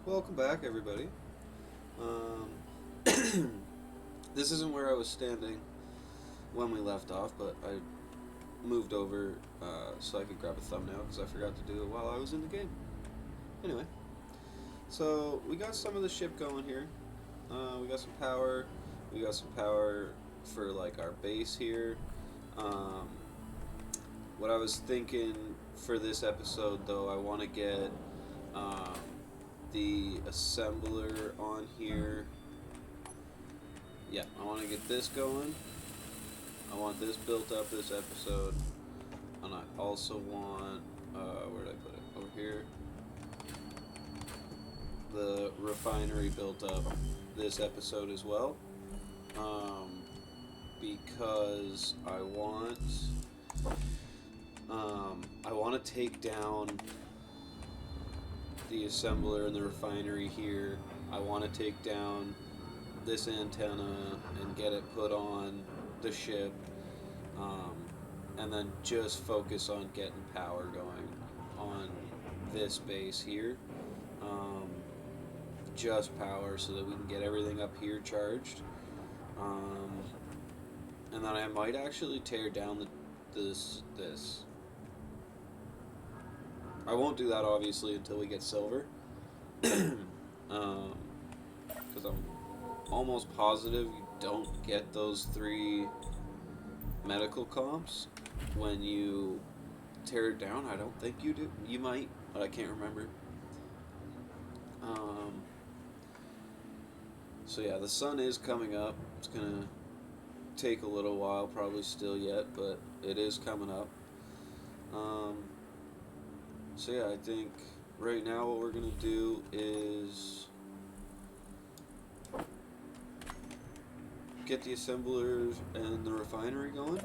Welcome back, everybody. Um, this isn't where I was standing when we left off, but I moved over so I could grab a thumbnail because I forgot to do it while I was in the game. Anyway, so we got some of the ship going here. We got some power. We got some power for like our base here. Um, what I was thinking for this episode, though, I want to get the assembler on here. Yeah, I want to get this going. I want this built up this episode. And I also want, where did I put it? Over here. The refinery built up this episode as well. Because I want to take down the assembler and the refinery here. I want to take down this antenna and get it put on the ship, and then just focus on getting power going on this base here. Just power so that we can get everything up here charged. And then I might actually tear down this. I won't do that obviously until we get silver, because I'm almost positive you don't get those 3 medical comps when you tear it down. I don't think you do. You might, but I can't remember. So yeah, the sun is coming up. It's gonna take a little while, probably still yet, but it is coming up. So yeah, I think right now what we're gonna do is get the assemblers and the refinery going.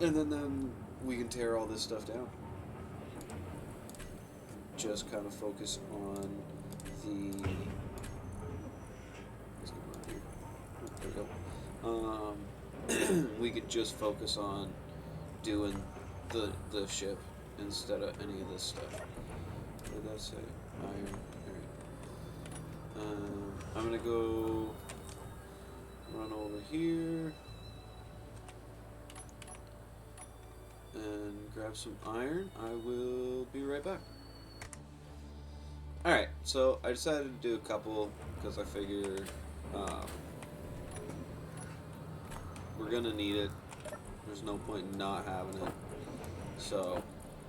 And then we can tear all this stuff down. Just kind of focus on the. There we go. We could just focus on doing the ship instead of any of this stuff. What did that say? Iron. Alright. I'm gonna go run over here and grab some iron. I will be right back. Alright, so I decided to do a couple because I figure we're gonna need it. There's no point in not having it. So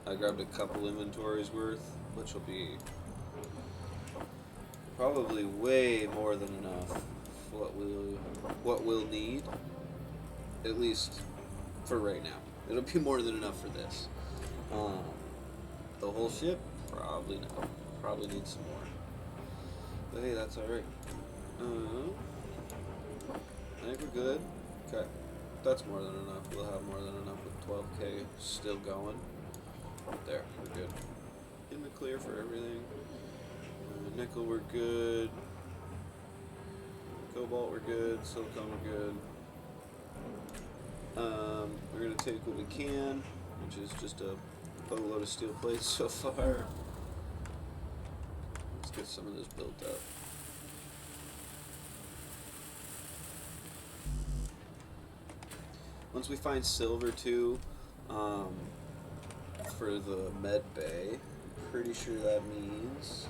I grabbed a couple inventories worth, which will be probably way more than enough for what we'll need. At least for right now. It'll be more than enough for this. The whole ship? Probably not. Probably need some more. But hey, that's alright. I think we're good. Okay. That's more than enough. We'll have more than enough with 12k still going. There, we're good. In the clear for everything. Nickel, we're good. Cobalt, we're good. Silicon, we're good. We're going to take what we can, which is just a boatload of steel plates so far. Let's get some of this built up. Once we find silver too, for the med bay, I'm pretty sure that means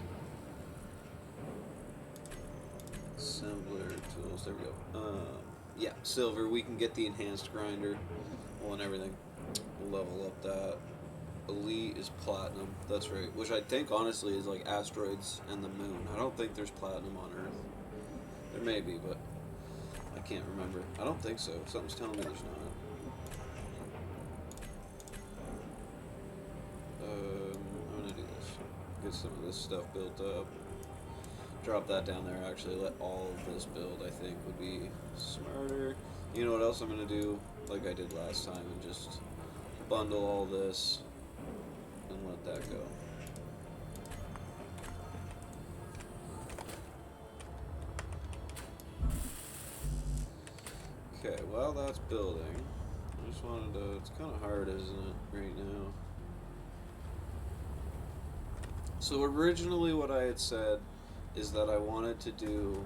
assembler tools. There we go. Yeah, silver. We can get the enhanced grinder, and everything. We'll level up that. Elite is platinum. That's right. Which I think honestly is like asteroids and the moon. I don't think there's platinum on Earth. There may be, but I can't remember. I don't think so. Something's telling me there's not. I'm gonna do this. Get some of this stuff built up. Drop that down there. Actually, let all of this build. I think would be smarter. You know what else I'm gonna do? Like I did last time, and just bundle all this and let that go. Okay, while that's building, I just wanted to, it's kind of hard, isn't it, right now? So originally what I had said is that I wanted to do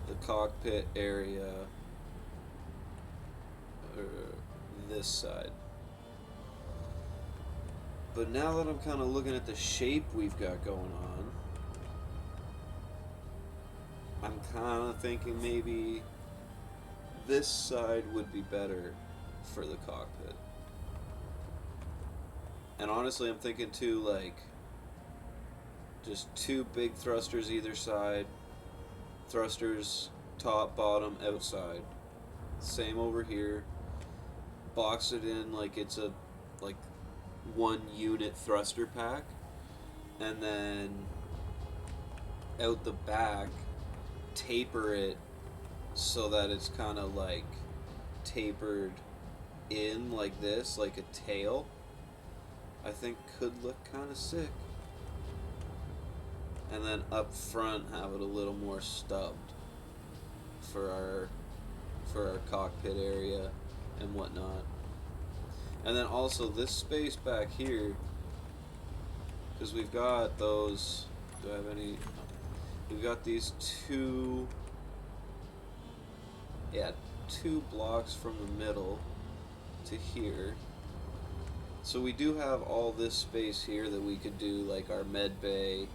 the cockpit area this side. But now that I'm kind of looking at the shape we've got going on, I'm kind of thinking maybe this side would be better for the cockpit. And honestly, I'm thinking too, like, just two big thrusters either side. Thrusters, top, bottom, outside. Same over here. Box it in like it's a, like, one unit thruster pack. And then out the back, taper it so that it's kind of like tapered in like this, like a tail. I think could look kind of sick. And then up front have it a little more stubbed for our cockpit area and whatnot. And then also this space back here, because we've got those, do I have any, we've got these two blocks from the middle to here. So we do have all this space here that we could do like our med bay,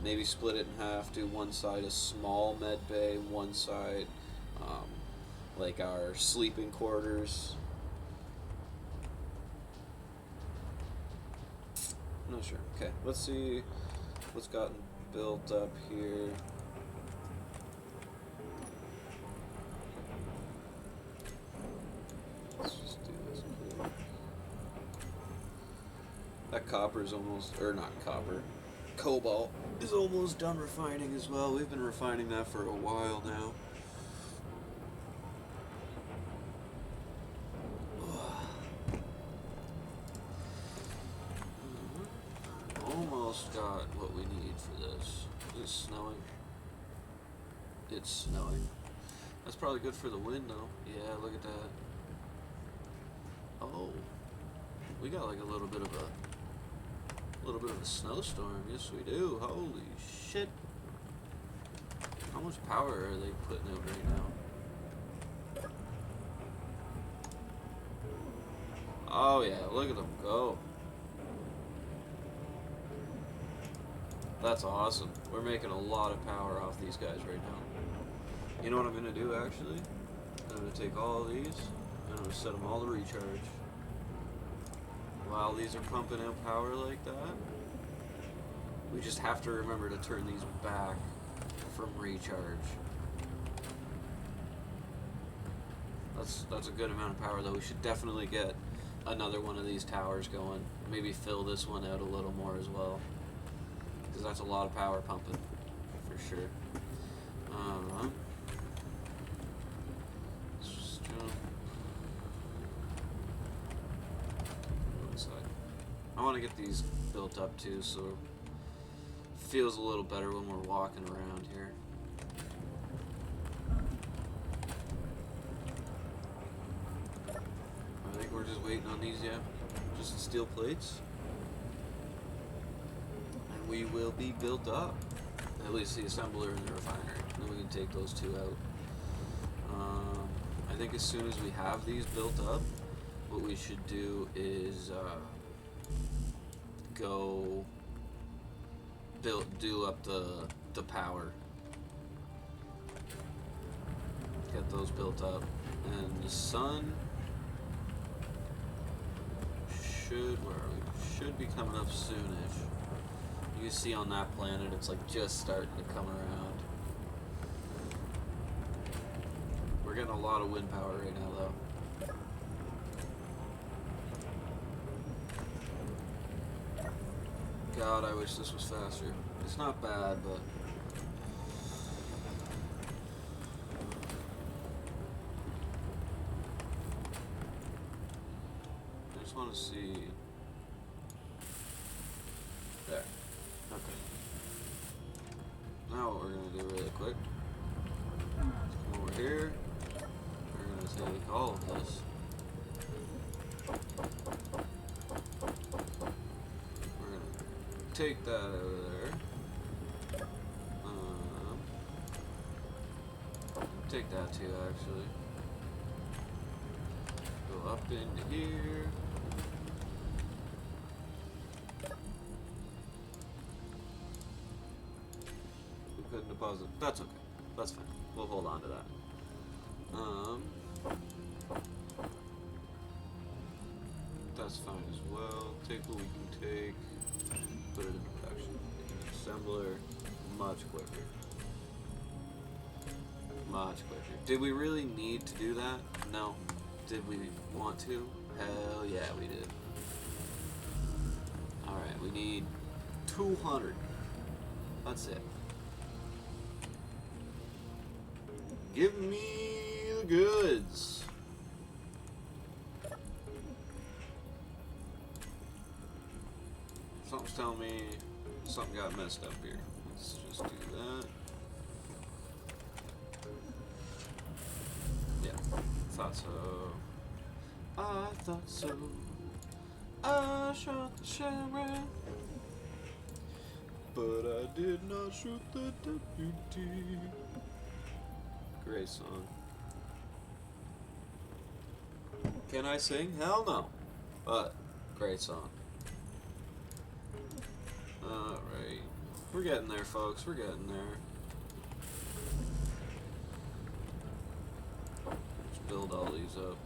maybe split it in half, do one side a small med bay, one side like our sleeping quarters. I'm not sure. Okay, let's see what's gotten built up here. Let's just do this quick. That copper is almost, or not copper, cobalt is almost done refining as well. We've been refining that for a while now. Almost got what we need for this. Is it snowing? It's snowing. That's probably good for the wind though. Yeah, look at that. Oh, we got like a little bit of a snowstorm. Yes, we do. Holy shit! How much power are they putting out right now? Oh yeah, look at them go. That's awesome. We're making a lot of power off these guys right now. You know what I'm gonna do actually? I'm gonna take all of these and I'm gonna set them all to recharge. While these are pumping out power like that, we just have to remember to turn these back from recharge. That's a good amount of power though. We should definitely get another one of these towers going. Maybe fill this one out a little more as well, because that's a lot of power pumping for sure. Let's just jump. I want to get these built up too, so it feels a little better when we're walking around here. I think we're just waiting on these, yeah, just steel plates, and we will be built up. At least the assembler and the refinery. And then we can take those two out. I think as soon as we have these built up, what we should do is go do up the power. Get those built up, and the sun should be coming up soonish. You can see on that planet, it's like just starting to come around. We're getting a lot of wind power right now, though. God, I wish this was faster. It's not bad, but I just want to see. There. Okay. Now what we're going to do really quick is come over here. We're going to take all of this. We're going to take that out of there. Take that too, actually. Go up into here. We couldn't deposit. That's okay. That's fine. We'll hold on to that. That's fine as well. Take what we can take. Put it into production. Assembler. Much quicker. Much quicker. Did we really need to do that? No. Did we want to? Hell yeah, we did. Alright, we need 200. That's it. Give me the goods. Something's telling me something got messed up here. Let's just do that. Yeah, thought so. I thought so. I shot the sheriff, but I did not shoot the deputy. Great song. Can I sing? Hell no. But, great song. Alright. We're getting there, folks. We're getting there. Let's build all these up.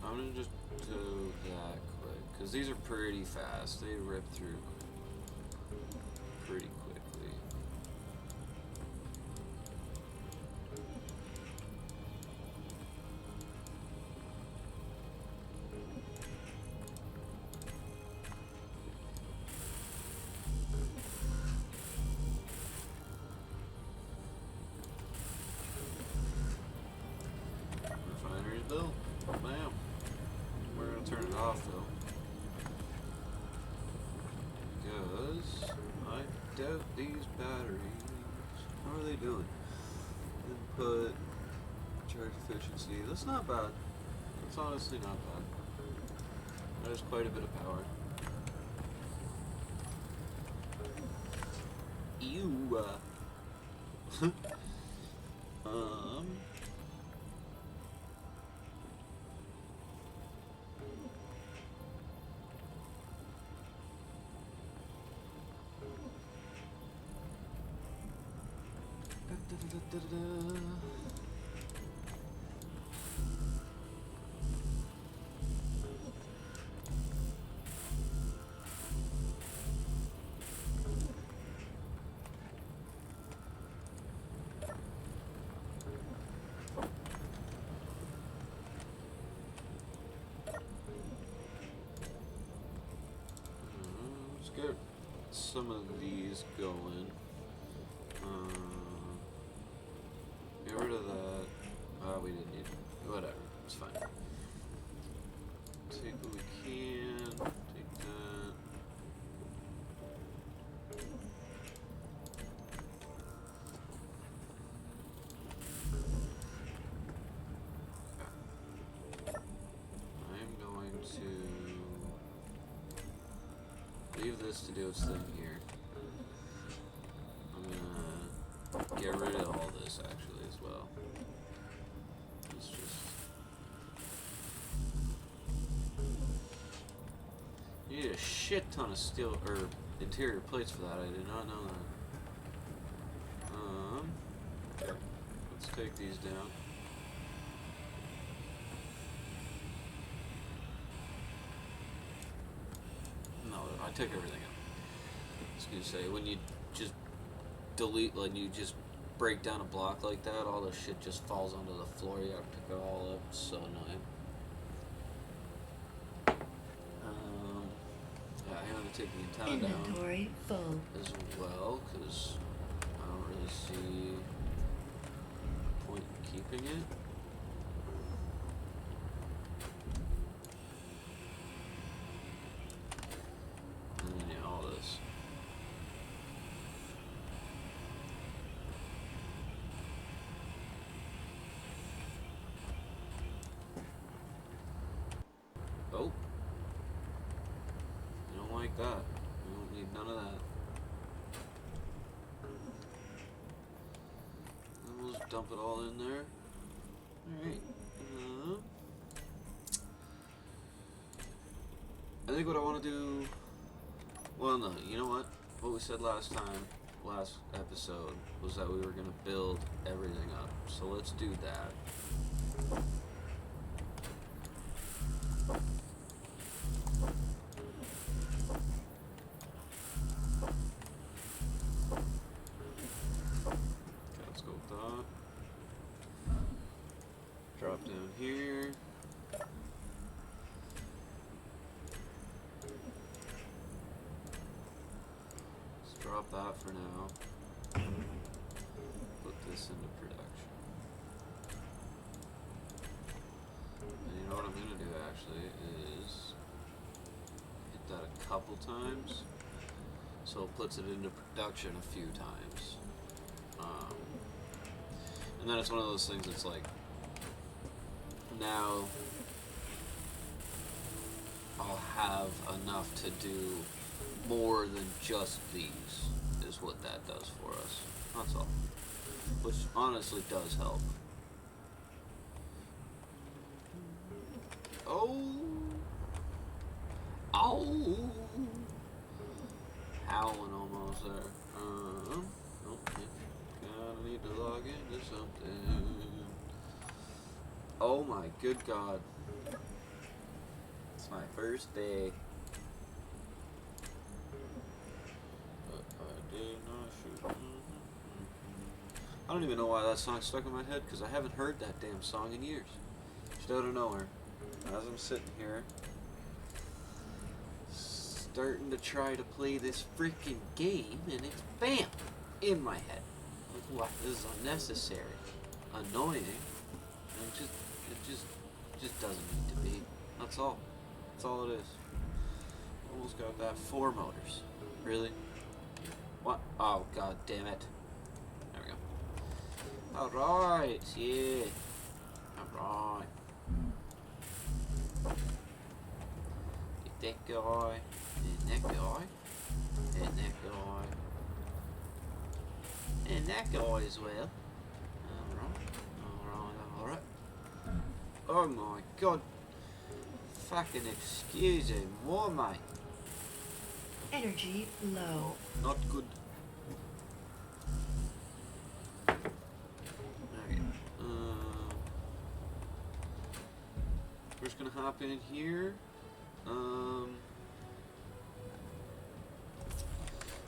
I'm gonna just do that quick, because these are pretty fast. They rip through pretty quickly. Refinery's built. Bam. We're gonna turn it off though, because I doubt these batteries. How are they doing? Input, charge efficiency. That's not bad. That's honestly not bad. That is quite a bit of power. Ew. Let's get some of these going. Get rid of that. We didn't need it. Whatever. It's fine. Take what we can. Take that. Okay. I'm going to leave this to do its thing here. I'm gonna get rid of all this actually as well. It's just you need a shit ton of steel or interior plates for that. I did not know that. Okay. Let's take these down. No, I took everything out. I was gonna say when you just delete, like you just break down a block like that, all the shit just falls onto the floor. You gotta pick it all up. It's so annoying. Yeah, I'm gonna take the antenna down Inventory full as well, because I don't really see a point in keeping it. like that. We don't need none of that. And we'll just dump it all in there. Alright. I think what I want to do... Well, no, you know what? What we said last episode, was that we were going to build everything up. So let's do that. Okay, let's go with that. Drop down here. Let's drop that for now. Put this into production. And you know what I'm going to do actually is hit that a couple times so it puts it into production a few times. And then it's one of those things that's like, now I'll have enough to do more than just these, is what that does for us. That's all. Which honestly does help. Oh! Ow! Howling almost there. Okay. Gotta need to log into something. Oh my good God. It's my first day. But I did not shoot. I don't even know why that song stuck in my head, because I haven't heard that damn song in years. Just out of nowhere. As I'm sitting here, starting to try to play this freaking game, and it's BAM! In my head. Like, what? This is unnecessary. Annoying. And it just doesn't need to be. That's all. That's all it is. Almost got that. 4 motors. Really? What? Oh, God damn it. There we go. Alright, yeah. Alright. Get that guy. And that guy. And that guy. And that guy as well. Alright. Oh my God. Fucking excuse him. Why, mate? Energy low. Not good. Okay. We're just gonna hop in here.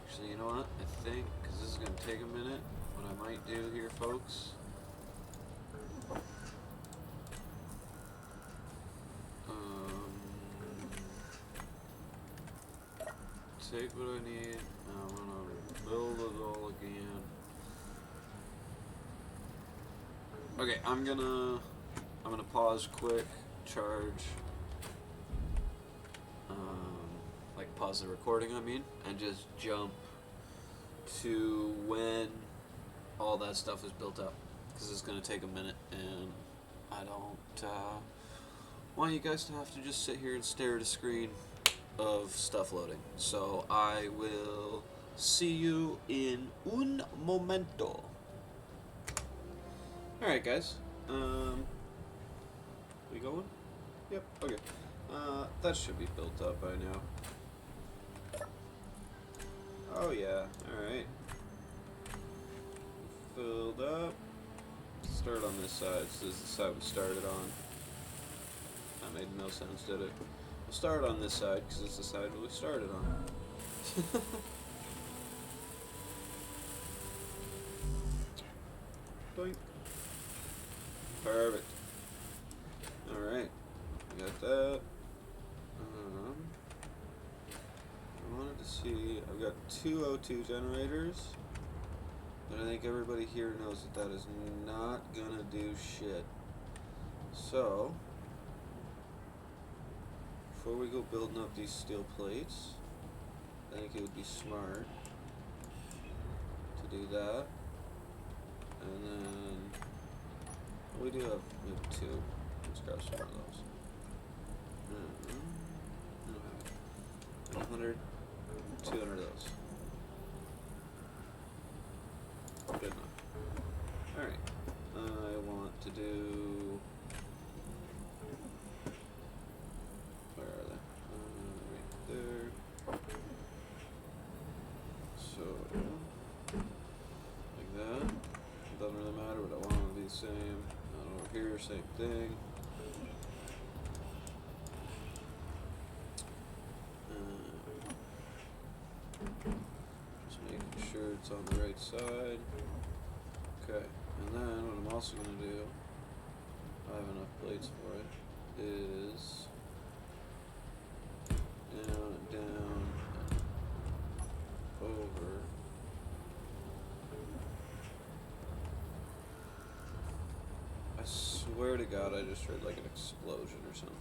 Actually, you know what? I think, because this is gonna take a minute, what I might do here, folks. Take what I need. I'm gonna build it all again. Okay, I'm gonna pause quick, charge, like pause the recording, I mean, and just jump to when all that stuff is built up, because it's gonna take a minute, and I don't want you guys to have to just sit here and stare at a screen of stuff loading. So I will see you in un momento. Alright guys, we going? Yep, okay. That should be built up by now. Oh yeah, alright. Filled up. Start on this side, so this is the side we started on. That made no sense, did it? We'll start on this side, because it's the side we started on. Doink. Perfect. Alright. We got that. I wanted to see, I've got 2 O2 generators, but I think everybody here knows that that is not gonna do shit. So, before we go building up these steel plates, I think it would be smart to do that. And then we have 2. Let's grab some of those. 100. 200 of those. Good enough. Alright. I want to do... Where are they? Right there. So, like that. Doesn't really matter, but I want them to be the same. And over here, same thing. Just making sure it's on the right side. Okay, and then what I'm also going to do, I have enough plates for it, is down and down and over. I swear to God, I just heard like an explosion or something.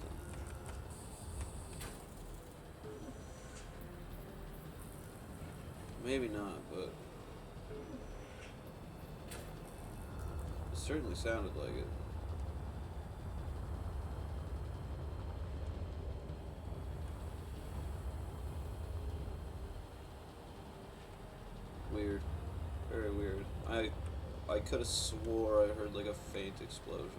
Maybe not, but it certainly sounded like it. Weird. Very weird. I could have swore I heard like a faint explosion.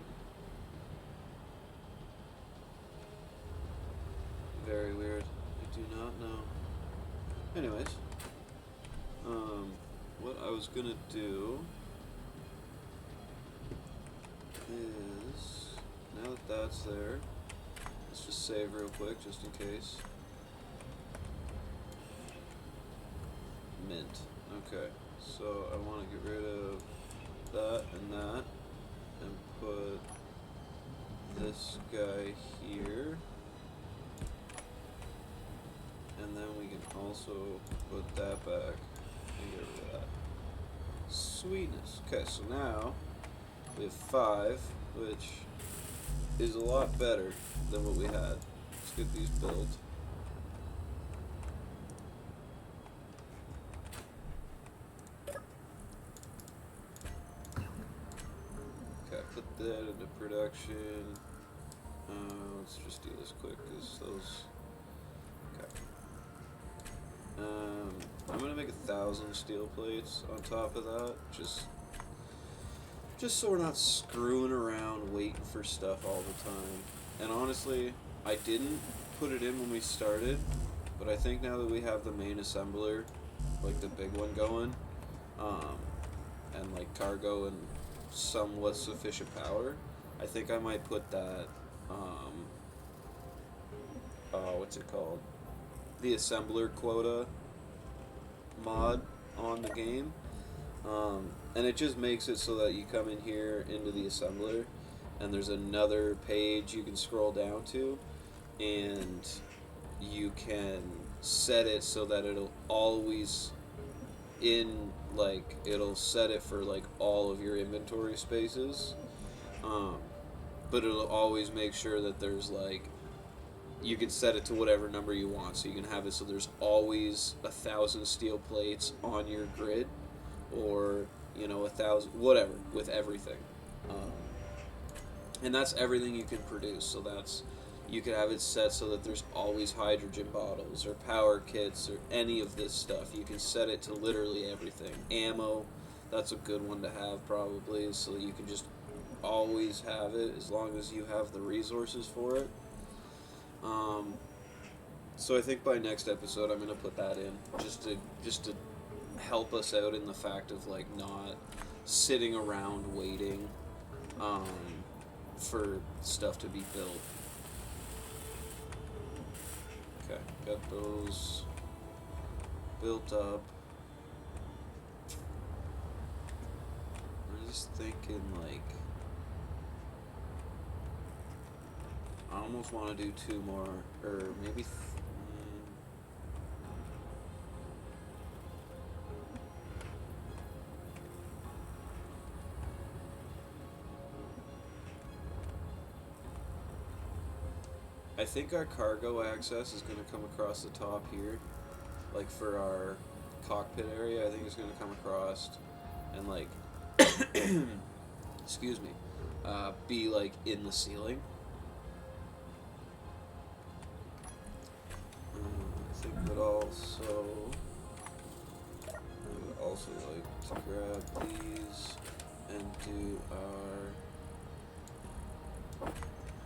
Very weird. I do not know. Anyways. What I was gonna do is, now that that's there, let's just save real quick just in case. Mint. Okay, so I want to get rid of that, and put this guy here. And then we can also put that back and get rid of that. Sweetness. Okay, so now we have 5, which is a lot better than what we had. Let's get these built. Okay, put that into production. Let's just do this quick because those. I'm gonna make 1,000 steel plates on top of that, just so we're not screwing around waiting for stuff all the time. And honestly, I didn't put it in when we started, but I think now that we have the main assembler, like the big one going, and like cargo and somewhat sufficient power, I think I might put that, what's it called? The assembler quota mod on the game, and it just makes it so that you come in here into the assembler and there's another page you can scroll down to, and you can set it so that it'll always it'll set it for like all of your inventory spaces, but it'll always make sure that there's like, you can set it to whatever number you want, so you can have it so there's always 1,000 steel plates on your grid, or 1,000, whatever, with everything. And that's everything you can produce. So you can have it set so that there's always hydrogen bottles or power kits or any of this stuff. You can set it to literally everything. Ammo, that's a good one to have probably, so that you can just always have it as long as you have the resources for it. So I think by next episode I'm gonna put that in just to help us out in the fact of like not sitting around waiting for stuff to be built. Okay, got those built up. I'm just thinking like, I almost want to do 2 more, or maybe I think our cargo access is going to come across the top here, like for our cockpit area. I think it's going to come across and like, excuse me, be like in the ceiling. I think that also also like to grab these and do our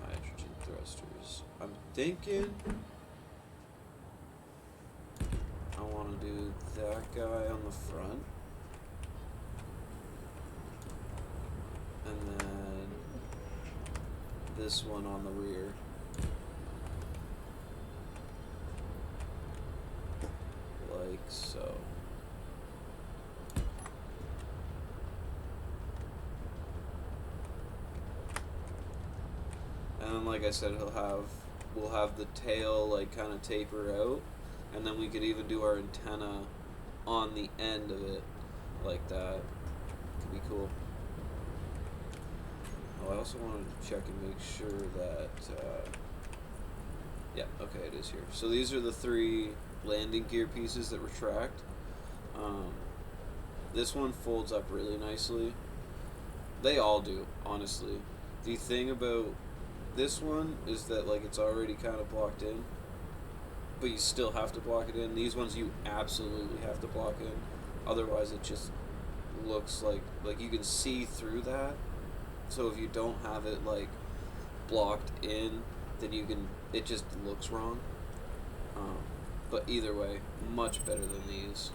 hydrogen thrusters. I'm thinking I want to do that guy on the front, and then this one on the rear. Like so. And then, like I said, we'll have the tail like kind of taper out, and then we could even do our antenna on the end of it like that. Could be cool. Oh, I also wanted to check and make sure that yeah, okay, it is here. So these are the 3 landing gear pieces that retract. This one folds up really nicely. They all do, honestly. The thing about this one is that like it's already kind of blocked in, but you still have to block it in. These ones you absolutely have to block in, otherwise it just looks like you can see through that. So if you don't have it like blocked in, then it just looks wrong. But either way, much better than these.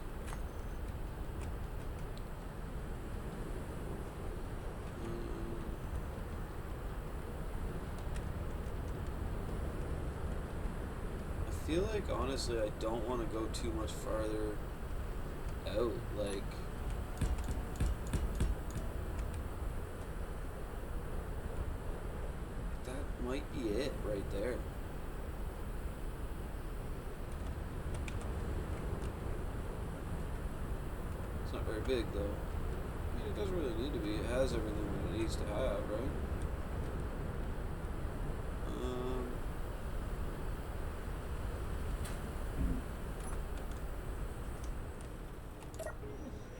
I feel like honestly I don't want to go too much farther out. Like that might be it right there. It's not very big though. I mean, it doesn't really need to be. It has everything that it needs to have, right?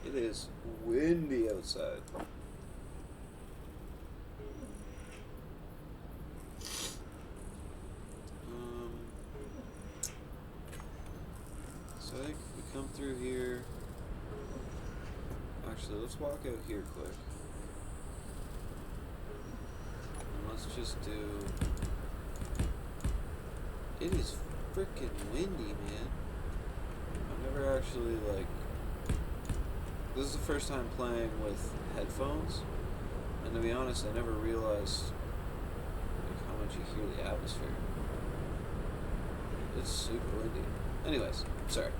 It is windy outside. So I think we come through here. Actually, let's walk out here quick. And let's just do... It is freaking windy, man. I've never actually, like... This is the first time playing with headphones. And to be honest, I never realized like, how much you hear the atmosphere. It's super windy. Anyways, sorry.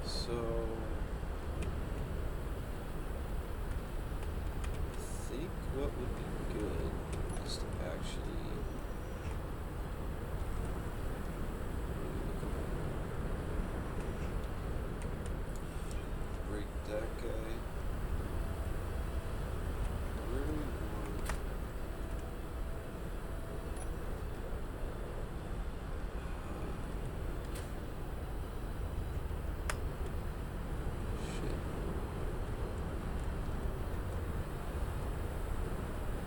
So I think what would be good is to actually break that guy. Where do we want? Shit.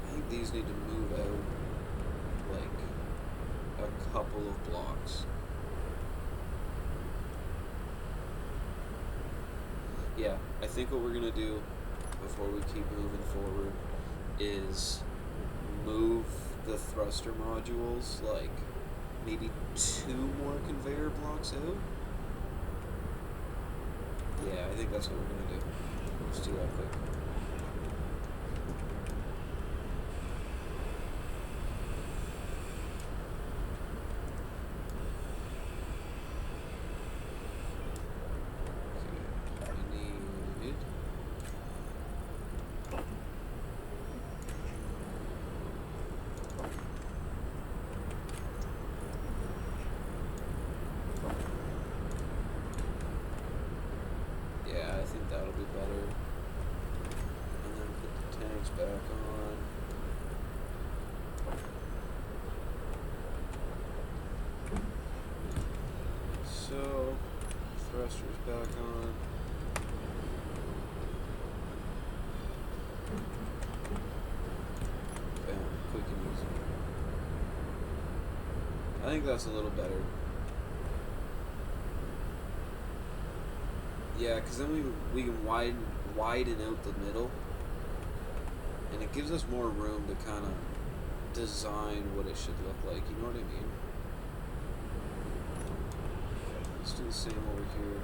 I think these need to move out like a couple of blocks. Yeah, I think what we're gonna do before we keep moving forward is move the thruster modules like maybe 2 more conveyor blocks out. Yeah, I think that's what we're gonna do. Let's do that quick. Yeah, I think that'll be better. And then put the tanks back on. So, thrusters back on. Bam, quick and easy. I think that's a little better. Yeah, because then we can widen out the middle, and it gives us more room to kind of design what it should look like. You know what I mean? Let's do the same over here.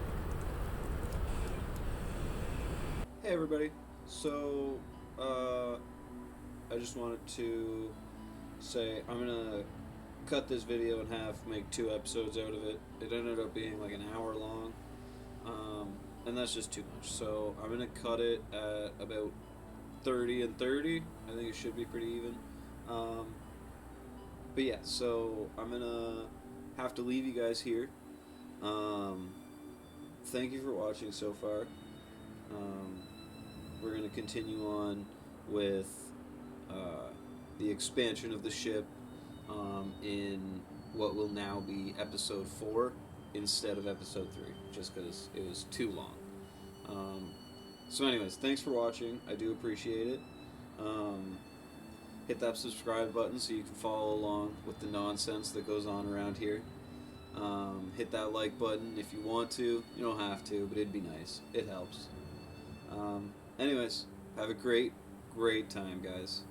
Hey everybody. So, I just wanted to say I'm gonna cut this video in half, make 2 episodes out of it. It ended up being like an hour long, and that's just too much. So I'm gonna cut it at about 30 and 30. I think it should be pretty even. But yeah, so I'm gonna have to leave you guys here. Thank you for watching so far. We're going to continue on with the expansion of the ship in what will now be episode 4 instead of episode 3, just because it was too long. So anyways, thanks for watching. I do appreciate it. Hit that subscribe button so you can follow along with the nonsense that goes on around here. Hit that like button if you want to. You don't have to, but it'd be nice. It helps. Anyways, have a great time, guys.